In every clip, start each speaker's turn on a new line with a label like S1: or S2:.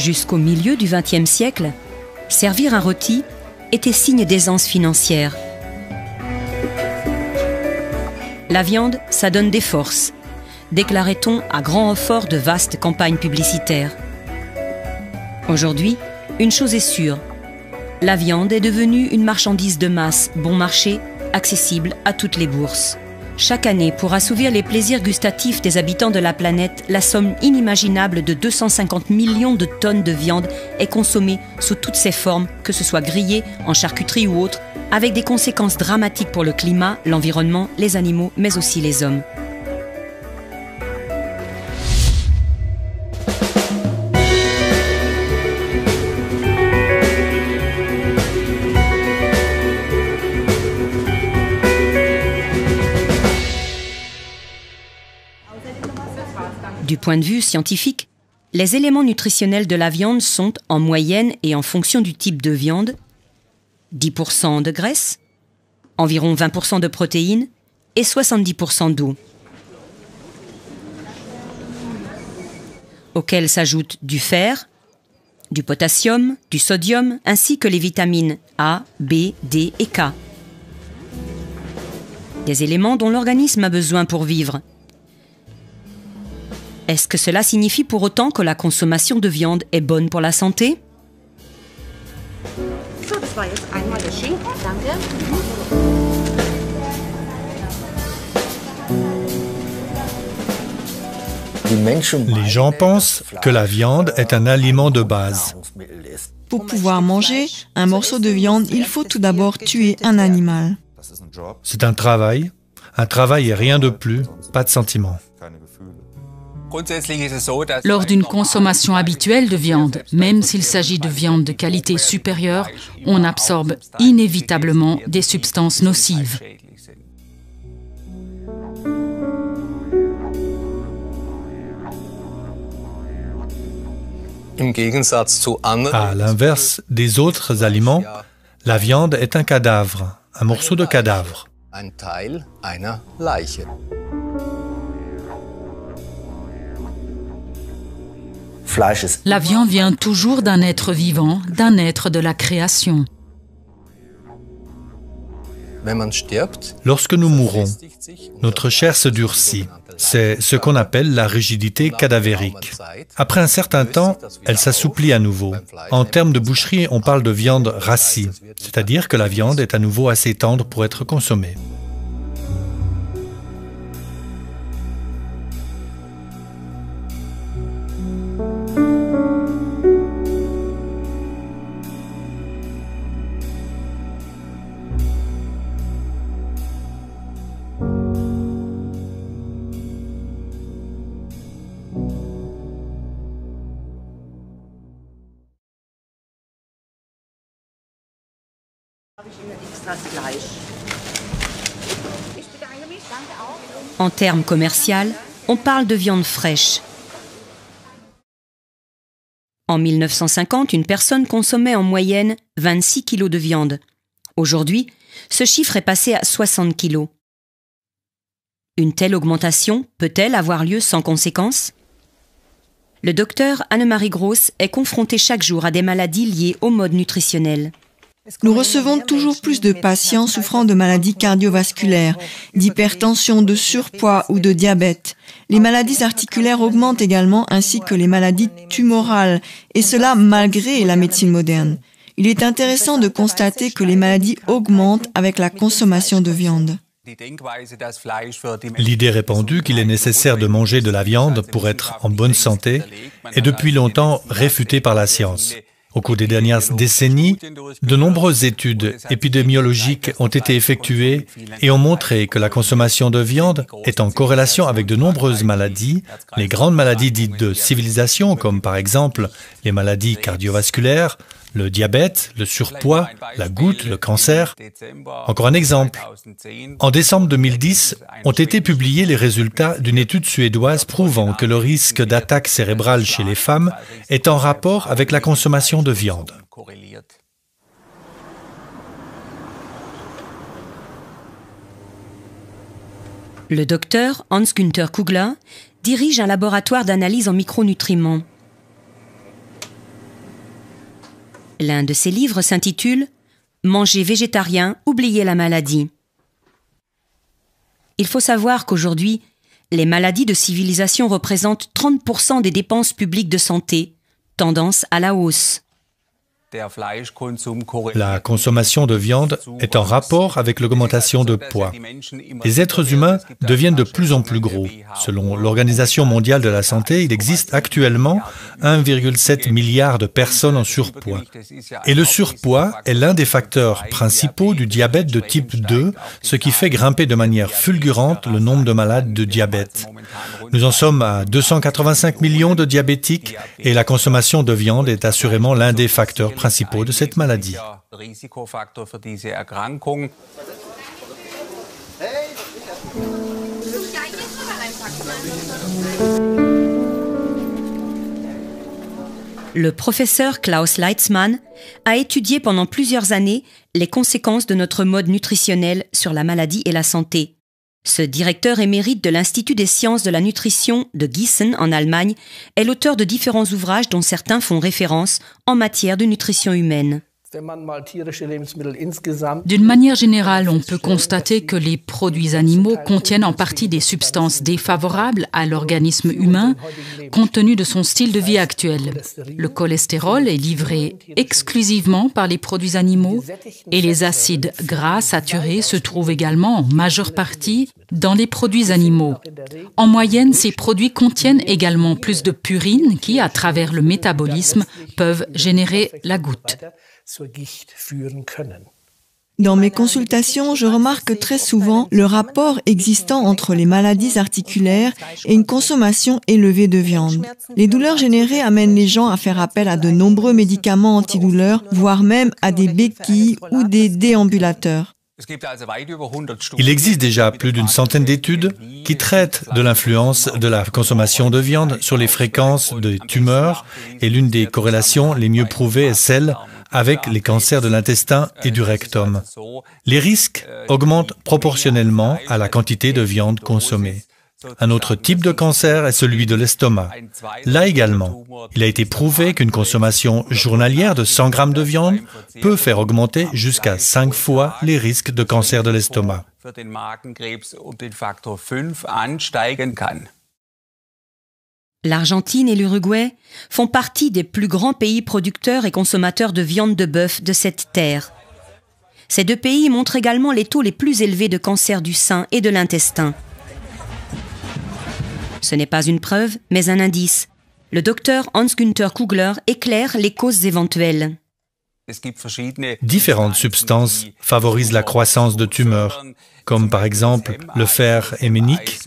S1: Jusqu'au milieu du XXe siècle, servir un rôti était signe d'aisance financière. La viande, ça donne des forces, déclarait-on à grand renfort de vastes campagnes publicitaires. Aujourd'hui, une chose est sûre, la viande est devenue une marchandise de masse, bon marché, accessible à toutes les bourses. Chaque année, pour assouvir les plaisirs gustatifs des habitants de la planète, la somme inimaginable de 250 millions de tonnes de viande est consommée sous toutes ses formes, que ce soit grillée, en charcuterie ou autre, avec des conséquences dramatiques pour le climat, l'environnement, les animaux, mais aussi les hommes. Du point de vue scientifique, les éléments nutritionnels de la viande sont, en moyenne et en fonction du type de viande, 10% de graisse, environ 20% de protéines et 70% d'eau, auxquels s'ajoutent du fer, du potassium, du sodium, ainsi que les vitamines A, B, D et K. Des éléments dont l'organisme a besoin pour vivre. Est-ce que cela signifie pour autant que la consommation de viande est bonne pour la santé?
S2: Les gens pensent que la viande est un aliment de base.
S3: Pour pouvoir manger un morceau de viande, il faut tout d'abord tuer un animal.
S2: C'est un travail et rien de plus, pas de sentiment.
S4: Lors d'une consommation habituelle de viande, même s'il s'agit de viande de qualité supérieure, on absorbe inévitablement des substances nocives.
S2: À l'inverse des autres aliments, la viande est un cadavre, un morceau de cadavre.
S4: La viande vient toujours d'un être vivant, d'un être de la création.
S2: Lorsque nous mourons, notre chair se durcit. C'est ce qu'on appelle la rigidité cadavérique. Après un certain temps, elle s'assouplit à nouveau. En termes de boucherie, on parle de viande rassie, c'est-à-dire que la viande est à nouveau assez tendre pour être consommée.
S1: En termes commerciaux, on parle de viande fraîche. En 1950, une personne consommait en moyenne 26 kg de viande. Aujourd'hui, ce chiffre est passé à 60 kg. Une telle augmentation peut-elle avoir lieu sans conséquence? Le docteur Annemarie Gross est confrontée chaque jour à des maladies liées au mode nutritionnel.
S3: Nous recevons toujours plus de patients souffrant de maladies cardiovasculaires, d'hypertension, de surpoids ou de diabète. Les maladies articulaires augmentent également ainsi que les maladies tumorales, et cela malgré la médecine moderne. Il est intéressant de constater que les maladies augmentent avec la consommation de viande.
S2: L'idée répandue qu'il est nécessaire de manger de la viande pour être en bonne santé est depuis longtemps réfutée par la science. Au cours des dernières décennies, de nombreuses études épidémiologiques ont été effectuées et ont montré que la consommation de viande est en corrélation avec de nombreuses maladies, les grandes maladies dites de civilisation, comme par exemple les maladies cardiovasculaires, le diabète, le surpoids, la goutte, le cancer. Encore un exemple. En décembre 2010, ont été publiés les résultats d'une étude suédoise prouvant que le risque d'attaque cérébrale chez les femmes est en rapport avec la consommation de viande.
S1: Le docteur Hans-Günther Kugler dirige un laboratoire d'analyse en micronutriments. L'un de ses livres s'intitule « Manger végétarien, oublier la maladie ». Il faut savoir qu'aujourd'hui, les maladies de civilisation représentent 30% des dépenses publiques de santé, tendance à la hausse.
S2: La consommation de viande est en rapport avec l'augmentation de poids. Les êtres humains deviennent de plus en plus gros. Selon l'Organisation mondiale de la santé, il existe actuellement 1,7 milliard de personnes en surpoids. Et le surpoids est l'un des facteurs principaux du diabète de type 2, ce qui fait grimper de manière fulgurante le nombre de malades de diabète. Nous en sommes à 285 millions de diabétiques et la consommation de viande est assurément l'un des facteurs principaux de cette maladie.
S1: Le professeur Klaus Leitzmann a étudié pendant plusieurs années les conséquences de notre mode nutritionnel sur la maladie et la santé. Ce directeur émérite de l'Institut des sciences de la nutrition de Gießen en Allemagne est l'auteur de différents ouvrages dont certains font référence en matière de nutrition humaine.
S4: D'une manière générale, on peut constater que les produits animaux contiennent en partie des substances défavorables à l'organisme humain compte tenu de son style de vie actuel. Le cholestérol est livré exclusivement par les produits animaux et les acides gras saturés se trouvent également en majeure partie dans les produits animaux. En moyenne, ces produits contiennent également plus de purine qui, à travers le métabolisme, peuvent générer la goutte.
S3: Dans mes consultations, je remarque très souvent le rapport existant entre les maladies articulaires et une consommation élevée de viande. Les douleurs générées amènent les gens à faire appel à de nombreux médicaments antidouleurs, voire même à des béquilles ou des déambulateurs.
S2: Il existe déjà plus d'une centaine d'études qui traitent de l'influence de la consommation de viande sur les fréquences de tumeurs et l'une des corrélations les mieux prouvées est celle avec les cancers de l'intestin et du rectum. Les risques augmentent proportionnellement à la quantité de viande consommée. Un autre type de cancer est celui de l'estomac. Là également, il a été prouvé qu'une consommation journalière de 100 grammes de viande peut faire augmenter jusqu'à 5 fois les risques de cancer de l'estomac.
S1: L'Argentine et l'Uruguay font partie des plus grands pays producteurs et consommateurs de viande de bœuf de cette terre. Ces deux pays montrent également les taux les plus élevés de cancer du sein et de l'intestin. Ce n'est pas une preuve, mais un indice. Le docteur Hans-Günther Kugler éclaire les causes éventuelles.
S2: Différentes substances favorisent la croissance de tumeurs, comme par exemple le fer héménique,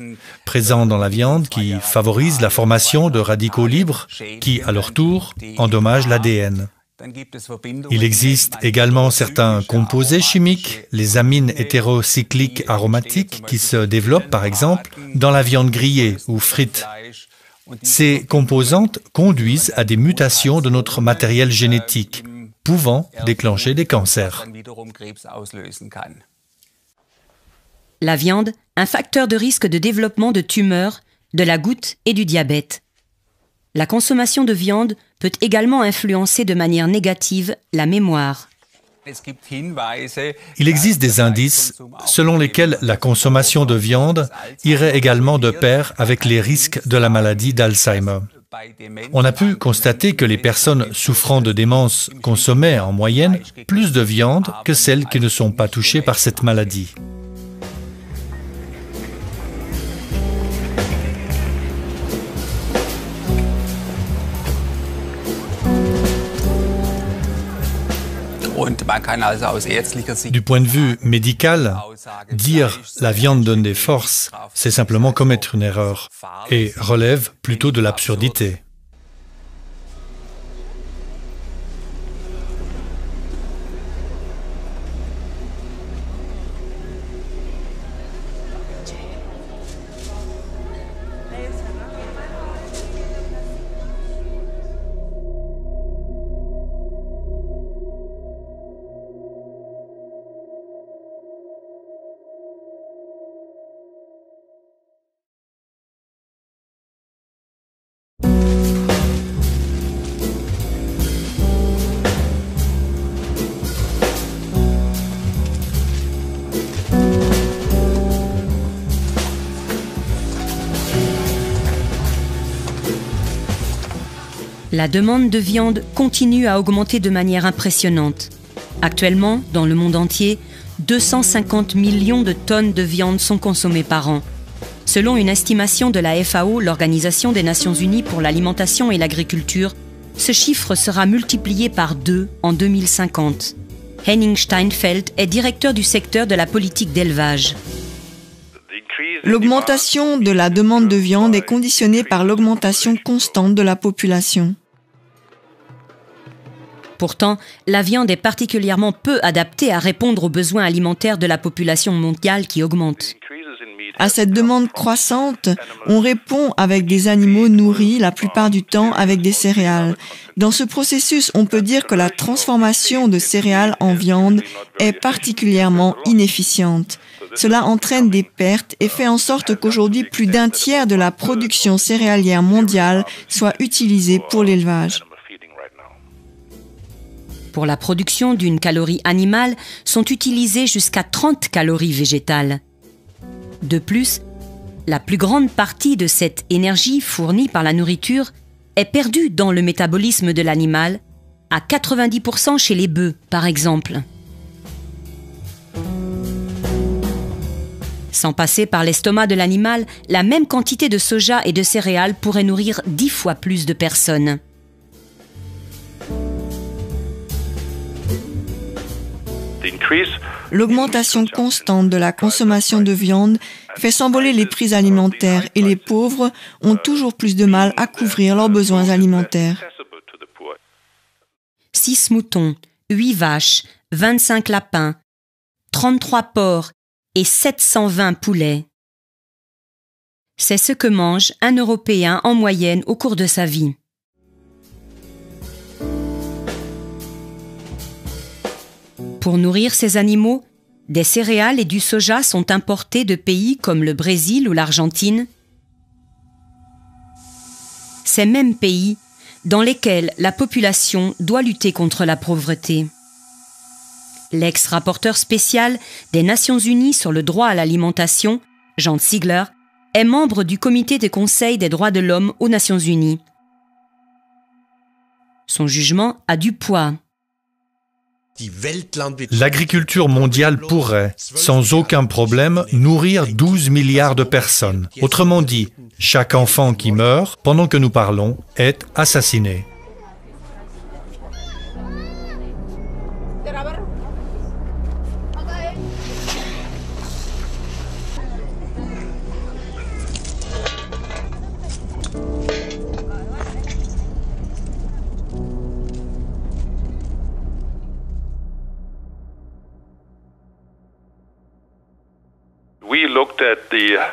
S2: présent dans la viande, qui favorise la formation de radicaux libres, qui, à leur tour, endommagent l'ADN. Il existe également certains composés chimiques, les amines hétérocycliques aromatiques, qui se développent, par exemple, dans la viande grillée ou frite. Ces composantes conduisent à des mutations de notre matériel génétique, pouvant déclencher des cancers.
S1: La viande, un facteur de risque de développement de tumeurs, de la goutte et du diabète. La consommation de viande peut également influencer de manière négative la mémoire.
S2: Il existe des indices selon lesquels la consommation de viande irait également de pair avec les risques de la maladie d'Alzheimer. On a pu constater que les personnes souffrant de démence consommaient en moyenne plus de viande que celles qui ne sont pas touchées par cette maladie. Du point de vue médical, dire la viande donne des forces, c'est simplement commettre une erreur et relève plutôt de l'absurdité.
S1: La demande de viande continue à augmenter de manière impressionnante. Actuellement, dans le monde entier, 250 millions de tonnes de viande sont consommées par an. Selon une estimation de la FAO, l'Organisation des Nations Unies pour l'alimentation et l'agriculture, ce chiffre sera multiplié par 2 en 2050. Henning Steinfeld est directeur du secteur de la politique d'élevage.
S3: L'augmentation de la demande de viande est conditionnée par l'augmentation constante de la population.
S1: Pourtant, la viande est particulièrement peu adaptée à répondre aux besoins alimentaires de la population mondiale qui augmente.
S3: À cette demande croissante, on répond avec des animaux nourris, la plupart du temps avec des céréales. Dans ce processus, on peut dire que la transformation de céréales en viande est particulièrement inefficiente. Cela entraîne des pertes et fait en sorte qu'aujourd'hui, plus d'un tiers de la production céréalière mondiale soit utilisée pour l'élevage.
S1: Pour la production d'une calorie animale, sont utilisées jusqu'à 30 calories végétales. De plus, la plus grande partie de cette énergie fournie par la nourriture est perdue dans le métabolisme de l'animal, à 90% chez les bœufs, par exemple. Sans passer par l'estomac de l'animal, la même quantité de soja et de céréales pourrait nourrir 10 fois plus de personnes.
S3: L'augmentation constante de la consommation de viande fait s'envoler les prix alimentaires et les pauvres ont toujours plus de mal à couvrir leurs besoins alimentaires.
S1: 6 moutons, 8 vaches, 25 lapins, 33 porcs et 720 poulets. C'est ce que mange un Européen en moyenne au cours de sa vie. Pour nourrir ces animaux, des céréales et du soja sont importés de pays comme le Brésil ou l'Argentine. Ces mêmes pays dans lesquels la population doit lutter contre la pauvreté. L'ex-rapporteur spécial des Nations Unies sur le droit à l'alimentation, Jean Ziegler, est membre du comité de conseil des droits de l'homme aux Nations Unies. Son jugement a du poids.
S2: L'agriculture mondiale pourrait, sans aucun problème, nourrir 12 milliards de personnes. Autrement dit, chaque enfant qui meurt, pendant que nous parlons, est assassiné.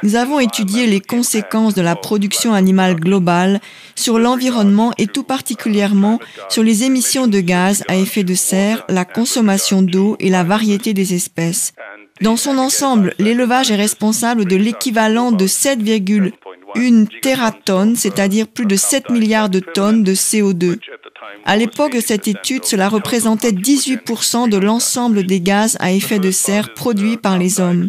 S3: Nous avons étudié les conséquences de la production animale globale sur l'environnement et tout particulièrement sur les émissions de gaz à effet de serre, la consommation d'eau et la variété des espèces. Dans son ensemble, l'élevage est responsable de l'équivalent de 7,1 tératonnes, c'est-à-dire plus de 7 milliards de tonnes de CO2. À l'époque de cette étude, cela représentait 18% de l'ensemble des gaz à effet de serre produits par les hommes.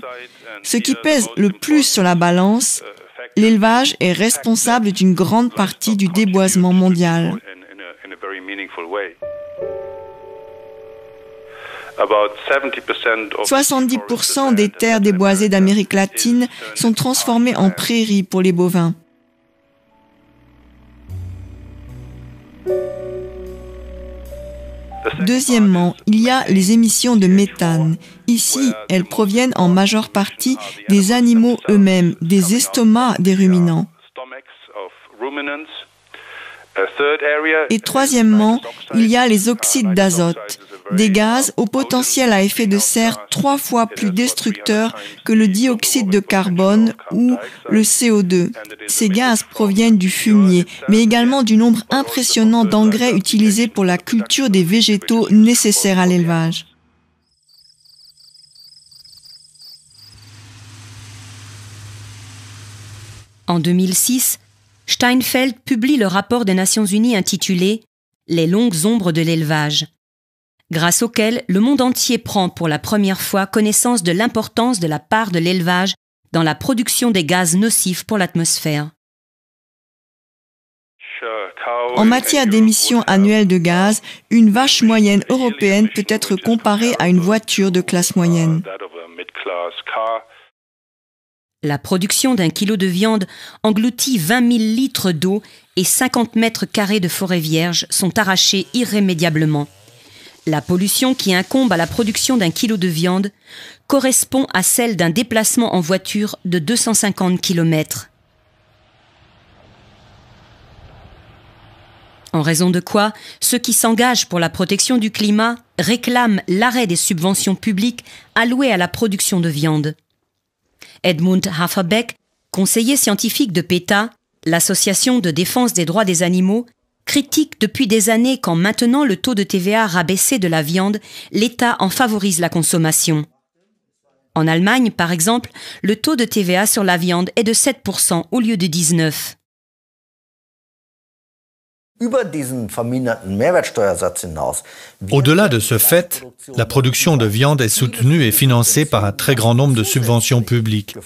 S3: Ce qui pèse le plus sur la balance, l'élevage est responsable d'une grande partie du déboisement mondial. 70% des terres déboisées d'Amérique latine sont transformées en prairies pour les bovins. Deuxièmement, il y a les émissions de méthane. Ici, elles proviennent en majeure partie des animaux eux-mêmes, des estomacs des ruminants. Et troisièmement, il y a les oxydes d'azote, des gaz au potentiel à effet de serre 3 fois plus destructeurs que le dioxyde de carbone ou le CO2. Ces gaz proviennent du fumier, mais également du nombre impressionnant d'engrais utilisés pour la culture des végétaux nécessaires à l'élevage.
S1: En 2006, Steinfeld publie le rapport des Nations Unies intitulé « Les longues ombres de l'élevage », grâce auquel le monde entier prend pour la première fois connaissance de l'importance de la part de l'élevage dans la production des gaz nocifs pour l'atmosphère.
S3: En matière d'émissions annuelles de gaz, une vache moyenne européenne peut être comparée à une voiture de classe moyenne.
S1: La production d'un kilo de viande engloutit 20 000 litres d'eau et 50 mètres carrés de forêt vierge sont arrachés irrémédiablement. La pollution qui incombe à la production d'un kilo de viande correspond à celle d'un déplacement en voiture de 250 km. En raison de quoi, ceux qui s'engagent pour la protection du climat réclament l'arrêt des subventions publiques allouées à la production de viande. Edmund Haferbeck, conseiller scientifique de PETA, l'association de défense des droits des animaux, critique depuis des années qu'en maintenant le taux de TVA rabaissé de la viande, l'État en favorise la consommation. En Allemagne, par exemple, le taux de TVA sur la viande est de 7% au lieu de 19%.
S2: Au-delà de ce fait, la production de viande est soutenue et financée par un très grand nombre de subventions publiques.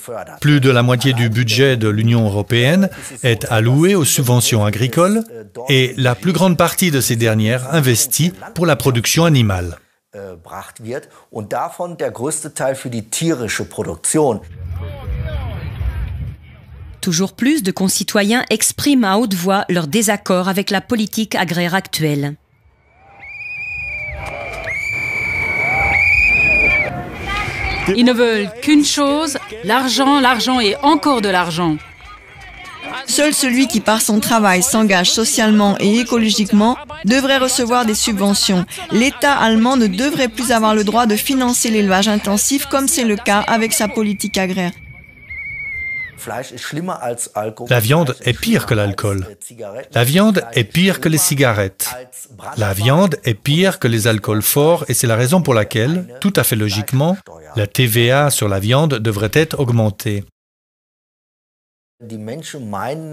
S2: Plus de la moitié du budget de l'Union européenne est allouée aux subventions agricoles et la plus grande partie de ces dernières investie pour la production animale.
S1: Toujours plus de concitoyens expriment à haute voix leur désaccord avec la politique agraire actuelle.
S4: Ils ne veulent qu'une chose, l'argent, l'argent et encore de l'argent.
S3: Seul celui qui par son travail s'engage socialement et écologiquement devrait recevoir des subventions. L'État allemand ne devrait plus avoir le droit de financer l'élevage intensif comme c'est le cas avec sa politique agraire.
S2: La viande est pire que l'alcool. La viande est pire que les cigarettes. La viande est pire que les alcools forts et c'est la raison pour laquelle, tout à fait logiquement, la TVA sur la viande devrait être augmentée.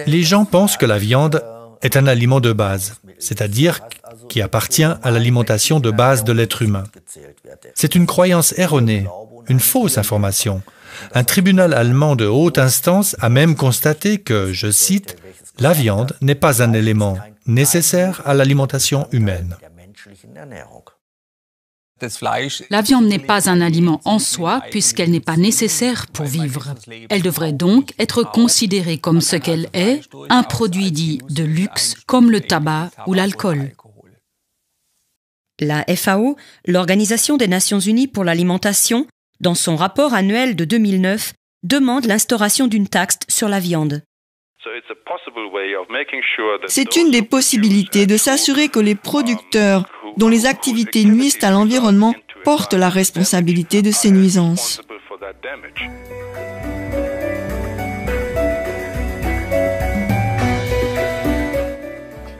S2: Les gens pensent que la viande est un aliment de base, c'est-à-dire qui appartient à l'alimentation de base de l'être humain. C'est une croyance erronée, une fausse information. Un tribunal allemand de haute instance a même constaté que, je cite, « La viande n'est pas un élément nécessaire à l'alimentation humaine ».
S4: La viande n'est pas un aliment en soi puisqu'elle n'est pas nécessaire pour vivre. Elle devrait donc être considérée comme ce qu'elle est, un produit dit de luxe comme le tabac ou l'alcool.
S1: La FAO, l'Organisation des Nations Unies pour l'alimentation, dans son rapport annuel de 2009, demande l'instauration d'une taxe sur la viande.
S3: C'est une des possibilités de s'assurer que les producteurs dont les activités nuisent à l'environnement portent la responsabilité de ces nuisances.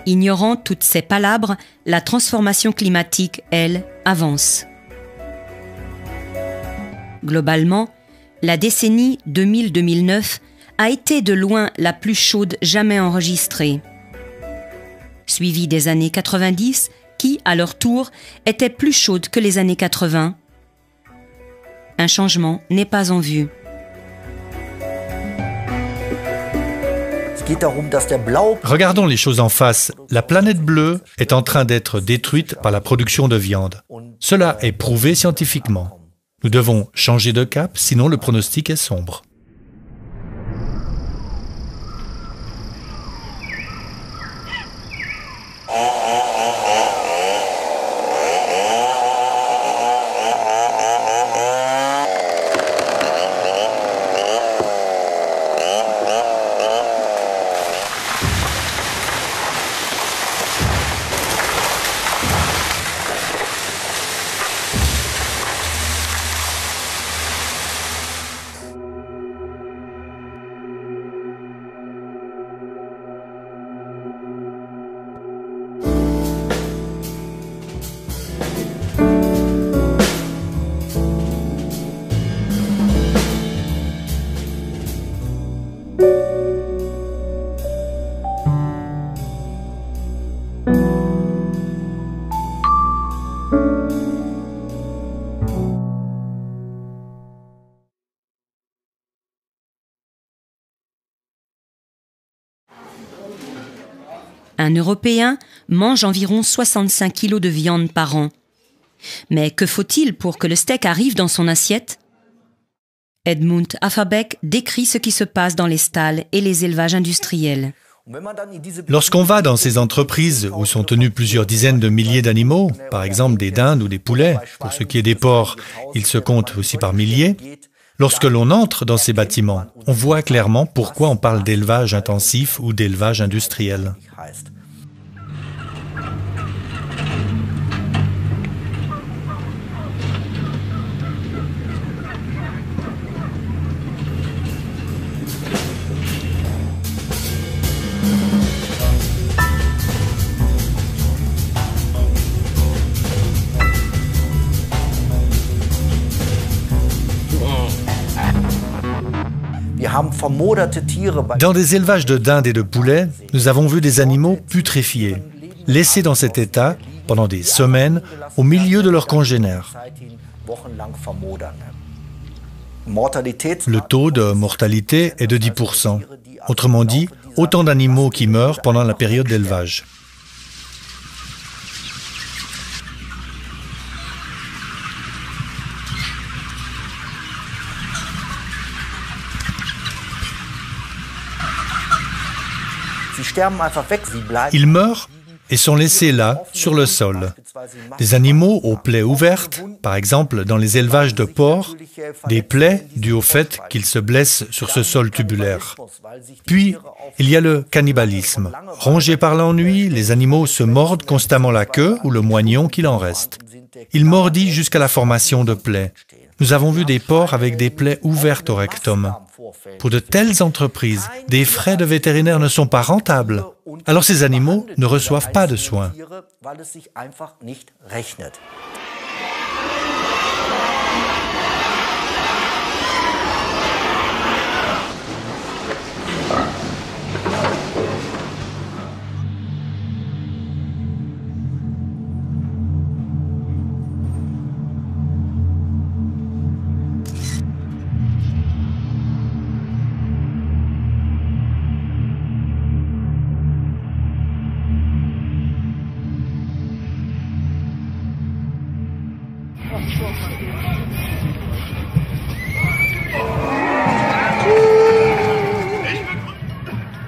S1: Ignorant toutes ces palabres, la transformation climatique, elle, avance. Globalement, la décennie 2000-2009 a été de loin la plus chaude jamais enregistrée, suivie des années 90 qui, à leur tour, étaient plus chaudes que les années 80. Un changement n'est pas en vue.
S2: Regardons les choses en face. La planète bleue est en train d'être détruite par la production de viande. Cela est prouvé scientifiquement. Nous devons changer de cap, sinon le pronostic est sombre.
S1: Un Européen mange environ 65 kilos de viande par an. Mais que faut-il pour que le steak arrive dans son assiette? Edmund Afferbeck décrit ce qui se passe dans les stalles et les élevages industriels.
S2: Lorsqu'on va dans ces entreprises où sont tenus plusieurs dizaines de milliers d'animaux, par exemple des dindes ou des poulets, pour ce qui est des porcs, ils se comptent aussi par milliers, lorsque l'on entre dans ces bâtiments, on voit clairement pourquoi on parle d'élevage intensif ou d'élevage industriel. Dans des élevages de dindes et de poulets, nous avons vu des animaux putréfiés, laissés dans cet état pendant des semaines au milieu de leurs congénères. Le taux de mortalité est de 10%. Autrement dit, autant d'animaux qui meurent pendant la période d'élevage. Ils meurent et sont laissés là, sur le sol. Des animaux aux plaies ouvertes, par exemple dans les élevages de porcs, des plaies dues au fait qu'ils se blessent sur ce sol tubulaire. Puis, il y a le cannibalisme. Rongés par l'ennui, les animaux se mordent constamment la queue ou le moignon qu'il en reste. Ils mordillent jusqu'à la formation de plaies. Nous avons vu des porcs avec des plaies ouvertes au rectum. Pour de telles entreprises, des frais de vétérinaire ne sont pas rentables. Alors ces animaux ne reçoivent pas de soins.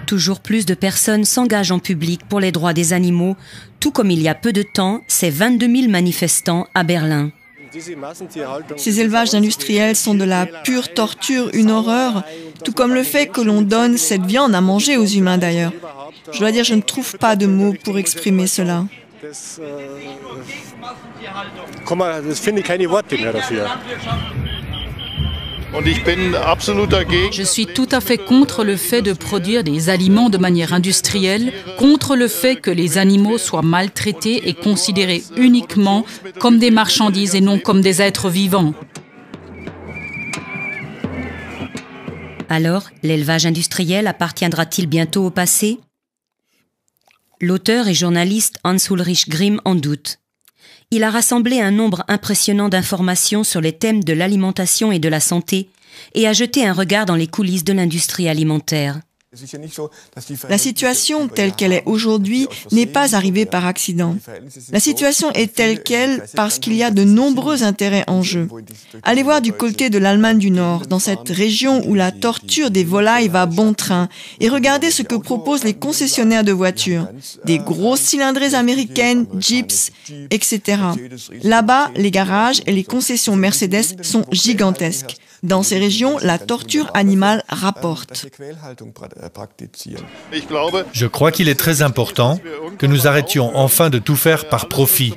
S1: Toujours plus de personnes s'engagent en public pour les droits des animaux, tout comme il y a peu de temps, ces 22 000 manifestants à Berlin.
S3: Ces élevages industriels sont de la pure torture, une horreur, tout comme le fait que l'on donne cette viande à manger aux humains d'ailleurs. Je dois dire, je ne trouve pas de mots pour exprimer cela.
S4: Je suis tout à fait contre le fait de produire des aliments de manière industrielle, contre le fait que les animaux soient maltraités et considérés uniquement comme des marchandises et non comme des êtres vivants.
S1: Alors, l'élevage industriel appartiendra-t-il bientôt au passé? L'auteur et journaliste Hans-Ulrich Grimm en doute. Il a rassemblé un nombre impressionnant d'informations sur les thèmes de l'alimentation et de la santé et a jeté un regard dans les coulisses de l'industrie alimentaire.
S3: La situation telle qu'elle est aujourd'hui n'est pas arrivée par accident. La situation est telle qu'elle parce qu'il y a de nombreux intérêts en jeu. Allez voir du côté de l'Allemagne du Nord, dans cette région où la torture des volailles va bon train, et regardez ce que proposent les concessionnaires de voitures. Des grosses cylindrées américaines, Jeeps, etc. Là-bas, les garages et les concessions Mercedes sont gigantesques. Dans ces régions, la torture animale rapporte.
S2: Je crois qu'il est très important que nous arrêtions enfin de tout faire par profit,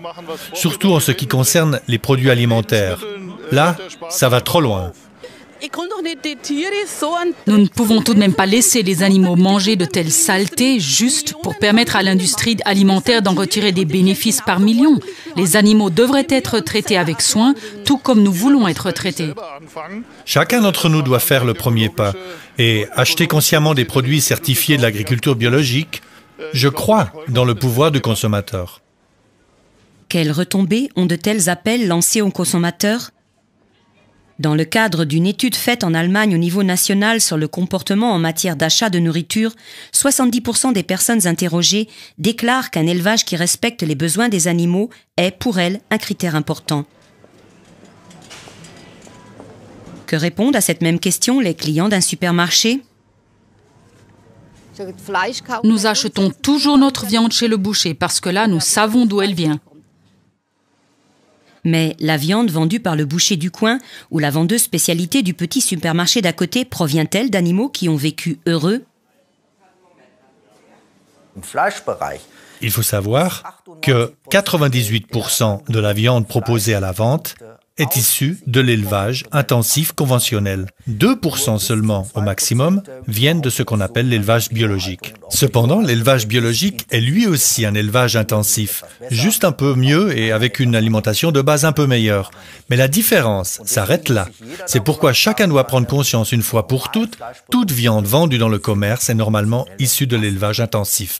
S2: surtout en ce qui concerne les produits alimentaires. Là, ça va trop loin.
S4: Nous ne pouvons tout de même pas laisser les animaux manger de telles saletés juste pour permettre à l'industrie alimentaire d'en retirer des bénéfices par millions. Les animaux devraient être traités avec soin, tout comme nous voulons être traités.
S2: Chacun d'entre nous doit faire le premier pas et acheter consciemment des produits certifiés de l'agriculture biologique. Je crois dans le pouvoir du consommateur.
S1: Quelles retombées ont de tels appels lancés aux consommateurs ? Dans le cadre d'une étude faite en Allemagne au niveau national sur le comportement en matière d'achat de nourriture, 70% des personnes interrogées déclarent qu'un élevage qui respecte les besoins des animaux est, pour elles, un critère important. Que répondent à cette même question les clients d'un supermarché?
S4: Nous achetons toujours notre viande chez le boucher parce que là, nous savons d'où elle vient.
S1: Mais la viande vendue par le boucher du coin ou la vendeuse spécialité du petit supermarché d'à côté provient-elle d'animaux qui ont vécu heureux?
S2: Il faut savoir que 98% de la viande proposée à la vente est issue de l'élevage intensif conventionnel. 2% seulement au maximum viennent de ce qu'on appelle l'élevage biologique. Cependant, l'élevage biologique est lui aussi un élevage intensif, juste un peu mieux et avec une alimentation de base un peu meilleure. Mais la différence s'arrête là. C'est pourquoi chacun doit prendre conscience une fois pour toutes, toute viande vendue dans le commerce est normalement issue de l'élevage intensif.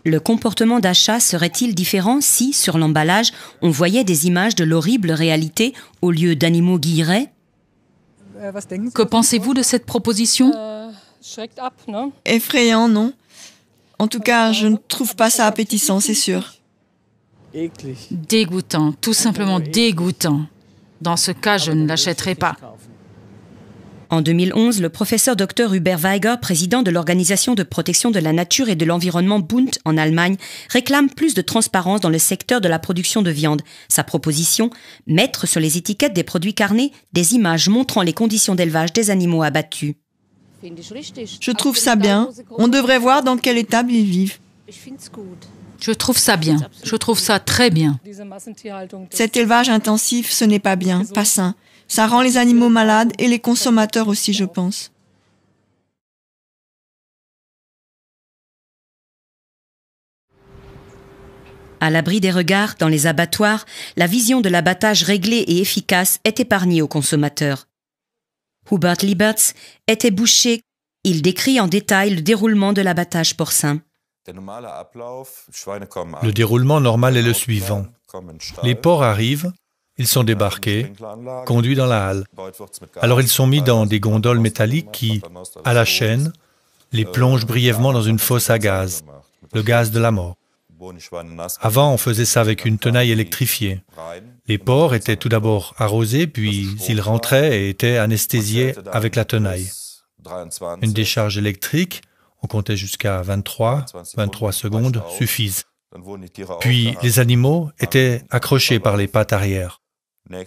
S1: Le comportement d'achat serait-il différent si, sur l'emballage, on voyait des images de l'horrible réalité au lieu d'animaux guillerets?
S4: Que pensez-vous de cette proposition?
S3: Effrayant, non? En tout cas, je ne trouve pas ça appétissant, c'est sûr.
S4: Dégoûtant, tout simplement dégoûtant. Dans ce cas, je ne l'achèterai pas.
S1: En 2011, le professeur Dr Hubert Weiger, président de l'Organisation de protection de la nature et de l'environnement Bund en Allemagne, réclame plus de transparence dans le secteur de la production de viande. Sa proposition, mettre sur les étiquettes des produits carnés des images montrant les conditions d'élevage des animaux abattus.
S3: Je trouve ça bien. On devrait voir dans quelle étable ils vivent.
S4: Je trouve ça bien. Je trouve ça très bien.
S3: Cet élevage intensif, ce n'est pas bien, pas sain. Ça rend les animaux malades et les consommateurs aussi, je pense.
S1: À l'abri des regards, dans les abattoirs, la vision de l'abattage réglé et efficace est épargnée aux consommateurs. Hubert Liebertz était boucher. Il décrit en détail le déroulement de l'abattage porcin.
S2: Le déroulement normal est le suivant. Les porcs arrivent, ils sont débarqués, conduits dans la halle. Alors ils sont mis dans des gondoles métalliques qui, à la chaîne, les plongent brièvement dans une fosse à gaz, le gaz de la mort. Avant, on faisait ça avec une tenaille électrifiée. Les porcs étaient tout d'abord arrosés, puis ils rentraient et étaient anesthésiés avec la tenaille. Une décharge électrique, on comptait jusqu'à 23 secondes, suffisent. Puis les animaux étaient accrochés par les pattes arrière.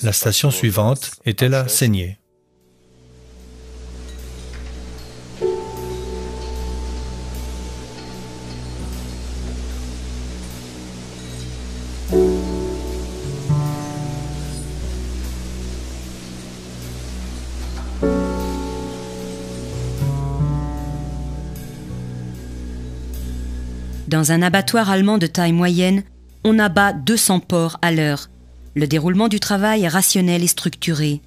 S2: La station suivante était la saignée.
S1: Dans un abattoir allemand de taille moyenne, on abat 200 porcs à l'heure. Le déroulement du travail est rationnel et structuré.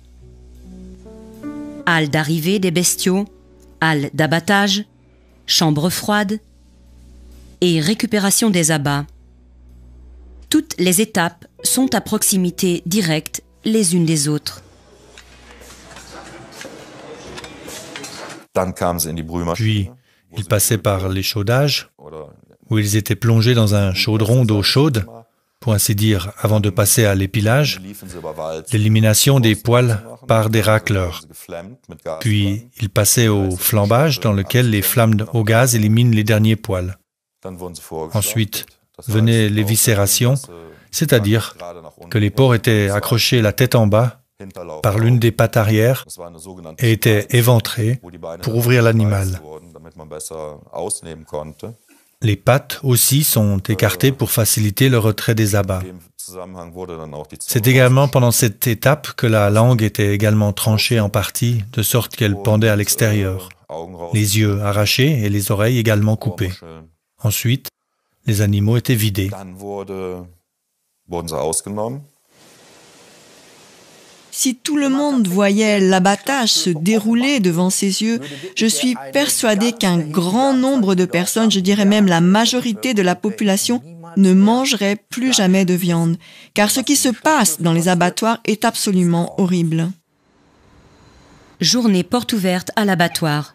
S1: Halle d'arrivée des bestiaux, halle d'abattage, chambre froide et récupération des abats. Toutes les étapes sont à proximité directe les unes des autres.
S2: Puis, ils passaient par l'échauffage, où ils étaient plongés dans un chaudron d'eau chaude, pour ainsi dire, avant de passer à l'épilage, l'élimination des poils par des racleurs. Puis, ils passaient au flambage, dans lequel les flammes au gaz éliminent les derniers poils. Ensuite, venaient l'éviscération, c'est-à-dire que les porcs étaient accrochés la tête en bas par l'une des pattes arrière et étaient éventrés pour ouvrir l'animal. Les pattes aussi sont écartées pour faciliter le retrait des abats. C'est également pendant cette étape que la langue était également tranchée en partie, de sorte qu'elle pendait à l'extérieur. Les yeux arrachés et les oreilles également coupées. Ensuite, les animaux étaient vidés.
S3: Si tout le monde voyait l'abattage se dérouler devant ses yeux, je suis persuadée qu'un grand nombre de personnes, je dirais même la majorité de la population, ne mangerait plus jamais de viande, car ce qui se passe dans les abattoirs est absolument horrible.
S1: Journée porte ouverte à l'abattoir.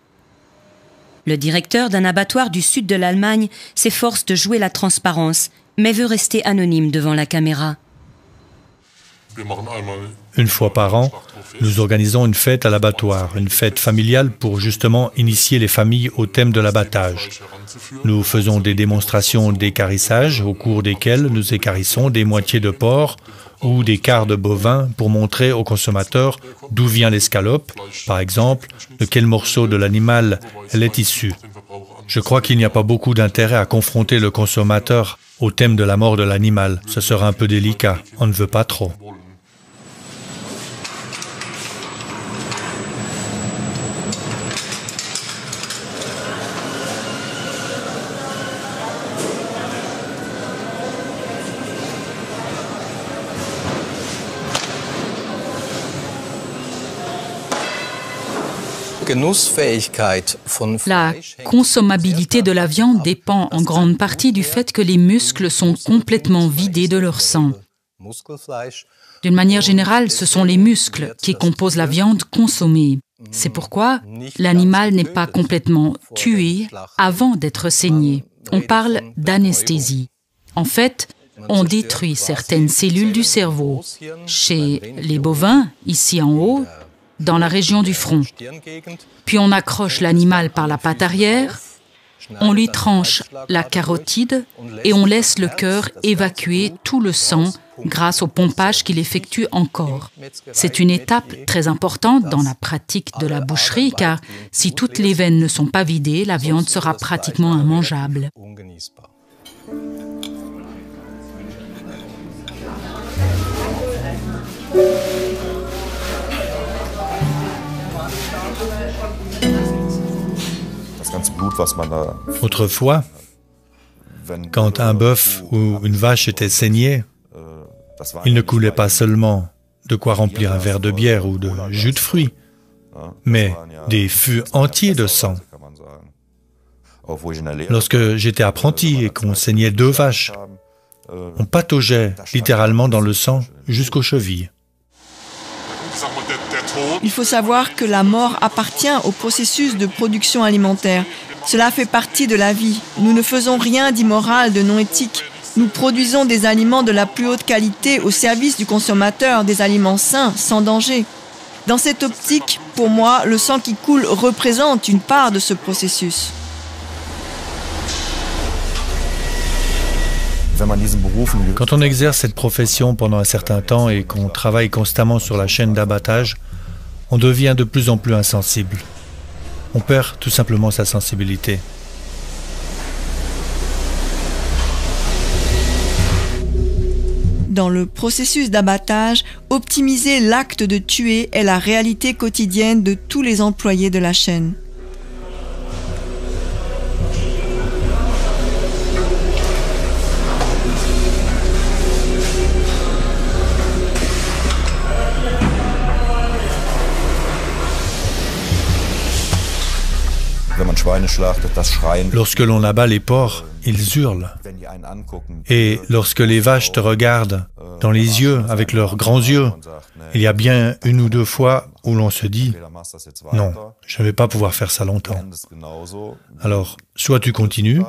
S1: Le directeur d'un abattoir du sud de l'Allemagne s'efforce de jouer la transparence, mais veut rester anonyme devant la caméra.
S2: Une fois par an, nous organisons une fête à l'abattoir, une fête familiale pour justement initier les familles au thème de l'abattage. Nous faisons des démonstrations d'équarrissage au cours desquelles nous équarrissons des moitiés de porc ou des quarts de bovin pour montrer aux consommateurs d'où vient l'escalope, par exemple, de quel morceau de l'animal elle est issue. Je crois qu'il n'y a pas beaucoup d'intérêt à confronter le consommateur au thème de la mort de l'animal. Ce sera un peu délicat, on ne veut pas trop.
S4: La consommabilité de la viande dépend en grande partie du fait que les muscles sont complètement vidés de leur sang. D'une manière générale, ce sont les muscles qui composent la viande consommée. C'est pourquoi l'animal n'est pas complètement tué avant d'être saigné. On parle d'anesthésie. En fait, on détruit certaines cellules du cerveau. Chez les bovins, ici en haut, dans la région du front. Puis on accroche l'animal par la patte arrière, on lui tranche la carotide et on laisse le cœur évacuer tout le sang grâce au pompage qu'il effectue encore. C'est une étape très importante dans la pratique de la boucherie car si toutes les veines ne sont pas vidées, la viande sera pratiquement immangeable.
S2: Autrefois, quand un bœuf ou une vache était saigné, il ne coulait pas seulement de quoi remplir un verre de bière ou de jus de fruits, mais des fûts entiers de sang. Lorsque j'étais apprenti et qu'on saignait 2 vaches, on pataugeait littéralement dans le sang jusqu'aux chevilles.
S3: Il faut savoir que la mort appartient au processus de production alimentaire. Cela fait partie de la vie. Nous ne faisons rien d'immoral, de non éthique. Nous produisons des aliments de la plus haute qualité au service du consommateur, des aliments sains, sans danger. Dans cette optique, pour moi, le sang qui coule représente une part de ce processus.
S2: Quand on exerce cette profession pendant un certain temps et qu'on travaille constamment sur la chaîne d'abattage, on devient de plus en plus insensible. On perd tout simplement sa sensibilité.
S3: Dans le processus d'abattage, optimiser l'acte de tuer est la réalité quotidienne de tous les employés de la chaîne.
S2: Lorsque l'on abat les porcs, ils hurlent. Et lorsque les vaches te regardent dans les yeux, avec leurs grands yeux, il y a bien 1 ou 2 fois où l'on se dit « Non, je ne vais pas pouvoir faire ça longtemps ». Alors, soit tu continues,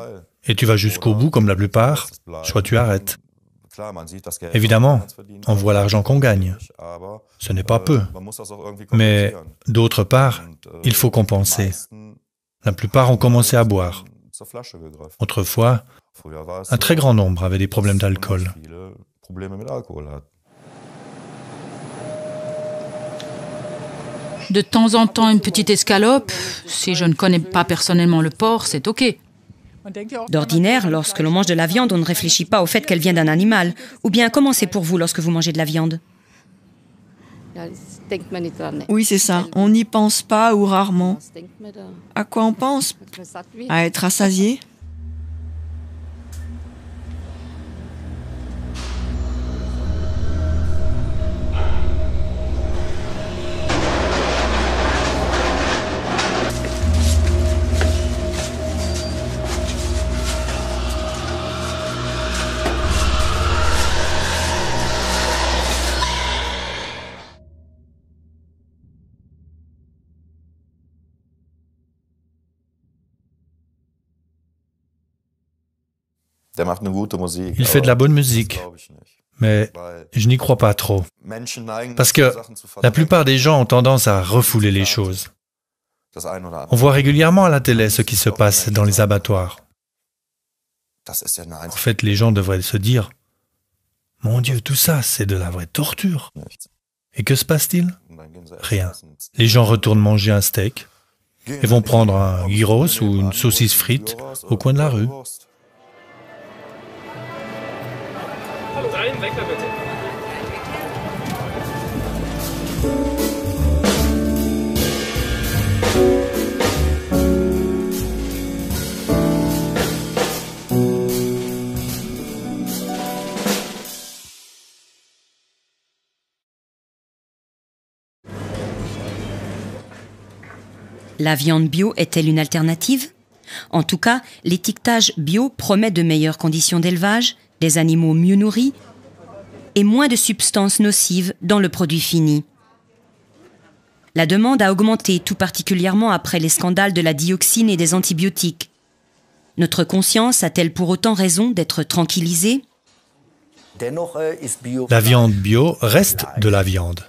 S2: et tu vas jusqu'au bout comme la plupart, soit tu arrêtes. Évidemment, on voit l'argent qu'on gagne. Ce n'est pas peu. Mais d'autre part, il faut compenser. La plupart ont commencé à boire. Autrefois, un très grand nombre avaient des problèmes d'alcool.
S4: De temps en temps, une petite escalope. Si je ne connais pas personnellement le porc, c'est OK.
S1: D'ordinaire, lorsque l'on mange de la viande, on ne réfléchit pas au fait qu'elle vient d'un animal. Ou bien, comment c'est pour vous lorsque vous mangez de la viande?
S3: Oui, c'est ça. On n'y pense pas ou rarement. À quoi on pense? À être rassasié?
S2: Il fait de la bonne musique, mais je n'y crois pas trop. Parce que la plupart des gens ont tendance à refouler les choses. On voit régulièrement à la télé ce qui se passe dans les abattoirs. En fait, les gens devraient se dire « Mon Dieu, tout ça, c'est de la vraie torture !» Et que se passe-t-il? Rien. Les gens retournent manger un steak et vont prendre un gyros ou une saucisse frite au coin de la rue.
S1: La viande bio est-elle une alternative? En tout cas, l'étiquetage bio promet de meilleures conditions d'élevage, des animaux mieux nourris et moins de substances nocives dans le produit fini. La demande a augmenté tout particulièrement après les scandales de la dioxine et des antibiotiques. Notre conscience a-t-elle pour autant raison d'être tranquillisée?
S2: La viande bio reste de la viande.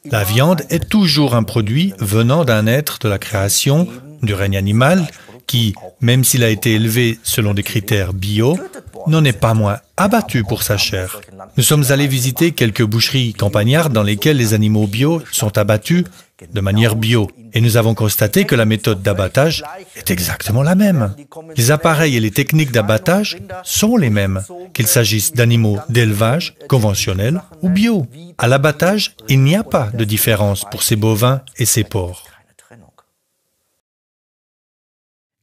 S2: La viande est toujours un produit venant d'un être de la création, du règne animal, qui, même s'il a été élevé selon des critères bio, n'en est pas moins abattu pour sa chair. Nous sommes allés visiter quelques boucheries campagnardes dans lesquelles les animaux bio sont abattus de manière bio. Et nous avons constaté que la méthode d'abattage est exactement la même. Les appareils et les techniques d'abattage sont les mêmes, qu'il s'agisse d'animaux d'élevage, conventionnels ou bio. À l'abattage, il n'y a pas de différence pour ces bovins et ces porcs.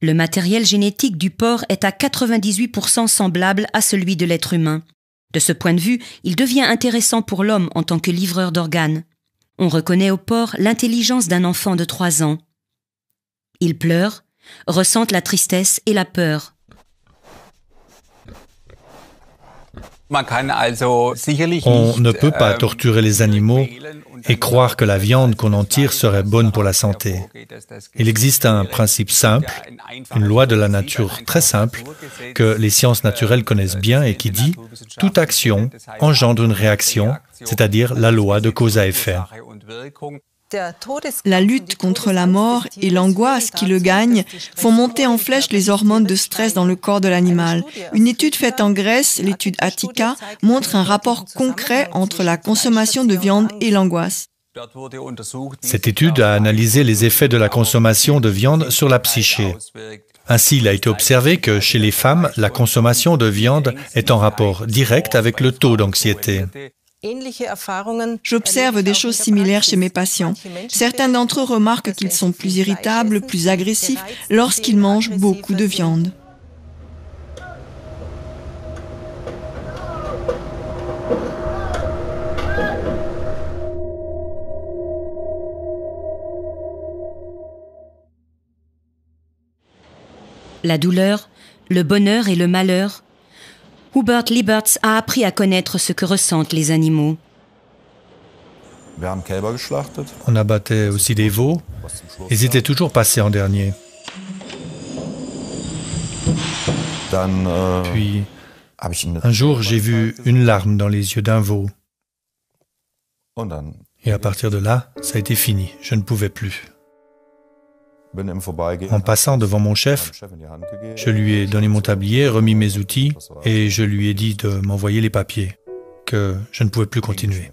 S1: Le matériel génétique du porc est à 98% semblable à celui de l'être humain. De ce point de vue, il devient intéressant pour l'homme en tant que livreur d'organes. On reconnaît au porc l'intelligence d'un enfant de 3 ans. Il pleure, ressent la tristesse et la peur.
S2: On ne peut pas torturer les animaux et croire que la viande qu'on en tire serait bonne pour la santé. Il existe un principe simple, une loi de la nature très simple, que les sciences naturelles connaissent bien et qui dit « toute action engendre une réaction », c'est-à-dire la loi de cause à effet.
S3: La lutte contre la mort et l'angoisse qui le gagnent font monter en flèche les hormones de stress dans le corps de l'animal. Une étude faite en Grèce, l'étude Attica, montre un rapport concret entre la consommation de viande et l'angoisse.
S2: Cette étude a analysé les effets de la consommation de viande sur la psyché. Ainsi, il a été observé que chez les femmes, la consommation de viande est en rapport direct avec le taux d'anxiété.
S3: J'observe des choses similaires chez mes patients. Certains d'entre eux remarquent qu'ils sont plus irritables, plus agressifs lorsqu'ils mangent beaucoup de viande.
S1: La douleur, le bonheur et le malheur. Hubert Liebertz a appris à connaître ce que ressentent les animaux.
S2: On abattait aussi des veaux. Ils étaient toujours passés en dernier. Puis, un jour, j'ai vu une larme dans les yeux d'un veau. Et à partir de là, ça a été fini. Je ne pouvais plus. En passant devant mon chef, je lui ai donné mon tablier, remis mes outils et je lui ai dit de m'envoyer les papiers, que je ne pouvais plus continuer.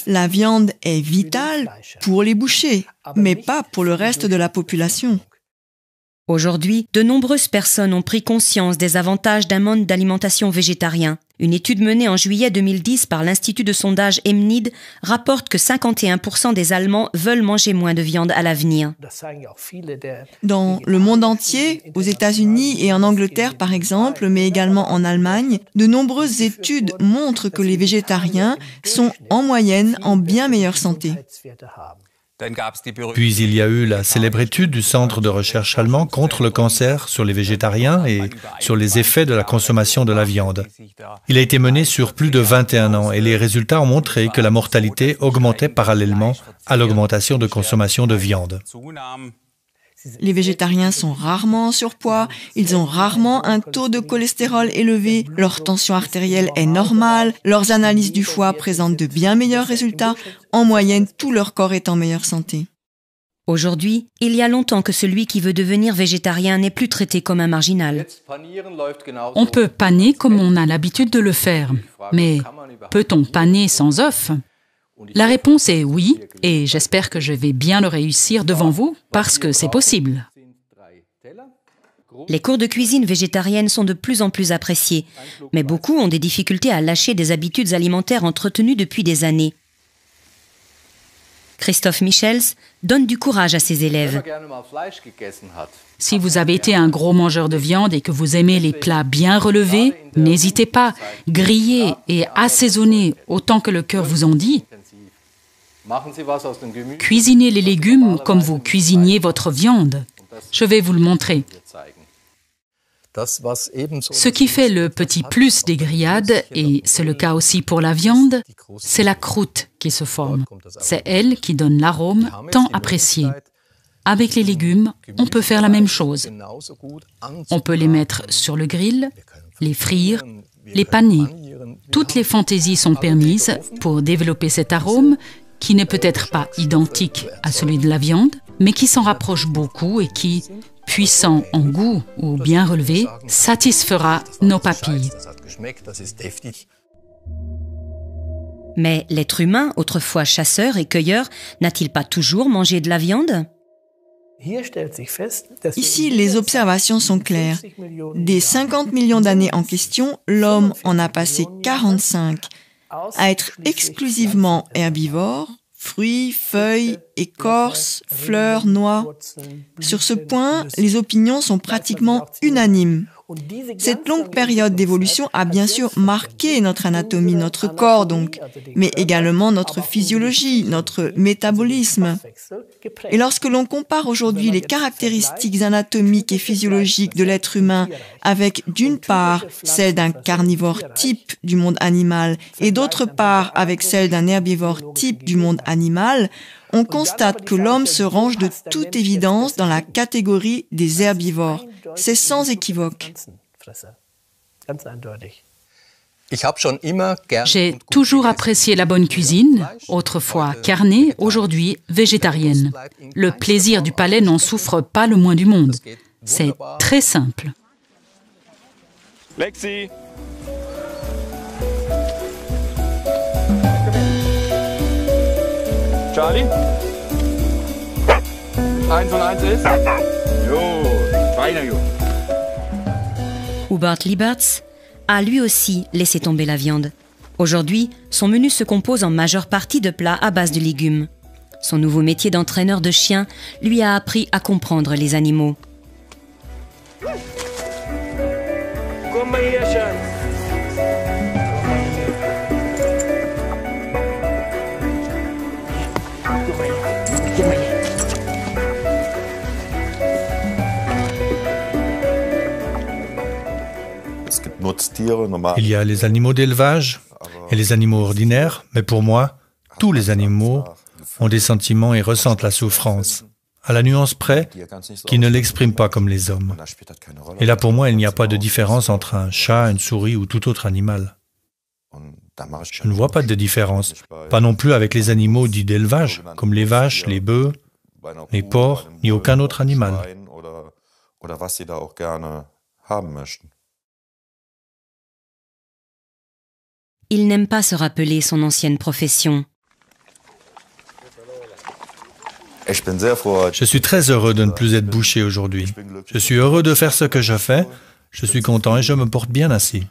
S3: La viande est vitale pour les bouchers, mais pas pour le reste de la population.
S1: Aujourd'hui, de nombreuses personnes ont pris conscience des avantages d'un mode d'alimentation végétarien. Une étude menée en juillet 2010 par l'Institut de sondage EMNID rapporte que 51% des Allemands veulent manger moins de viande à l'avenir.
S3: Dans le monde entier, aux États-Unis et en Angleterre par exemple, mais également en Allemagne, de nombreuses études montrent que les végétariens sont en moyenne en bien meilleure santé.
S2: Puis il y a eu la célèbre étude du Centre de recherche allemand contre le cancer sur les végétariens et sur les effets de la consommation de la viande. Il a été mené sur plus de 21 ans et les résultats ont montré que la mortalité augmentait parallèlement à l'augmentation de consommation de viande.
S3: Les végétariens sont rarement en surpoids, ils ont rarement un taux de cholestérol élevé, leur tension artérielle est normale, leurs analyses du foie présentent de bien meilleurs résultats, en moyenne tout leur corps est en meilleure santé.
S1: Aujourd'hui, il y a longtemps que celui qui veut devenir végétarien n'est plus traité comme un marginal.
S4: On peut paner comme on a l'habitude de le faire, mais peut-on paner sans œufs ? La réponse est oui, et j'espère que je vais bien le réussir devant vous, parce que c'est possible.
S1: Les cours de cuisine végétarienne sont de plus en plus appréciés, mais beaucoup ont des difficultés à lâcher des habitudes alimentaires entretenues depuis des années. Christophe Michels donne du courage à ses élèves.
S4: Si vous avez été un gros mangeur de viande et que vous aimez les plats bien relevés, n'hésitez pas, grillez et assaisonnez autant que le cœur vous en dit. Cuisinez les légumes comme vous cuisiniez votre viande. Je vais vous le montrer. Ce qui fait le petit plus des grillades, et c'est le cas aussi pour la viande, c'est la croûte qui se forme. C'est elle qui donne l'arôme tant apprécié. Avec les légumes, on peut faire la même chose. On peut les mettre sur le grill, les frire, les paner. Toutes les fantaisies sont permises pour développer cet arôme qui n'est peut-être pas identique à celui de la viande, mais qui s'en rapproche beaucoup et qui, puissant en goût ou bien relevé, satisfera nos papilles.
S1: Mais l'être humain, autrefois chasseur et cueilleur, n'a-t-il pas toujours mangé de la viande ?
S3: Ici, les observations sont claires. Des 50 millions d'années en question, l'homme en a passé 45 à être exclusivement herbivore, fruits, feuilles, écorces, fleurs, noix. Sur ce point, les opinions sont pratiquement unanimes. Cette longue période d'évolution a bien sûr marqué notre anatomie, notre corps donc, mais également notre physiologie, notre métabolisme. Et lorsque l'on compare aujourd'hui les caractéristiques anatomiques et physiologiques de l'être humain avec, d'une part, celles d'un carnivore type du monde animal et d'autre part avec celles d'un herbivore type du monde animal, on constate que l'homme se range de toute évidence dans la catégorie des herbivores. C'est sans équivoque.
S4: J'ai toujours apprécié la bonne cuisine, autrefois carnée, aujourd'hui végétarienne. Le plaisir du palais n'en souffre pas le moins du monde. C'est très simple.
S5: Lexi. Charlie? 1 und 1 ist? Jo, feiner Jo.
S1: Hubert Liebertz a lui aussi laissé tomber la viande. Aujourd'hui, son menu se compose en majeure partie de plats à base de légumes. Son nouveau métier d'entraîneur de chiens lui a appris à comprendre les animaux.
S5: Komm mal hier, Schatz.
S2: Il y a les animaux d'élevage et les animaux ordinaires, mais pour moi, tous les animaux ont des sentiments et ressentent la souffrance, à la nuance près, qui ne l'expriment pas comme les hommes. Et là, pour moi, il n'y a pas de différence entre un chat, une souris ou tout autre animal. Je ne vois pas de différence, pas non plus avec les animaux dits d'élevage, comme les vaches, les bœufs, les porcs, ni aucun autre animal.
S1: Il n'aime pas se rappeler son ancienne profession.
S2: Je suis très heureux de ne plus être boucher aujourd'hui. Je suis heureux de faire ce que je fais, je suis content et je me porte bien ainsi.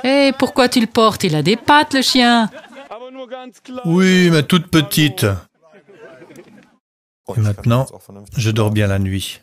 S4: Et pourquoi tu le portes? Il a des pattes, le chien.
S2: Oui, mais toute petite. Et maintenant, je dors bien la nuit.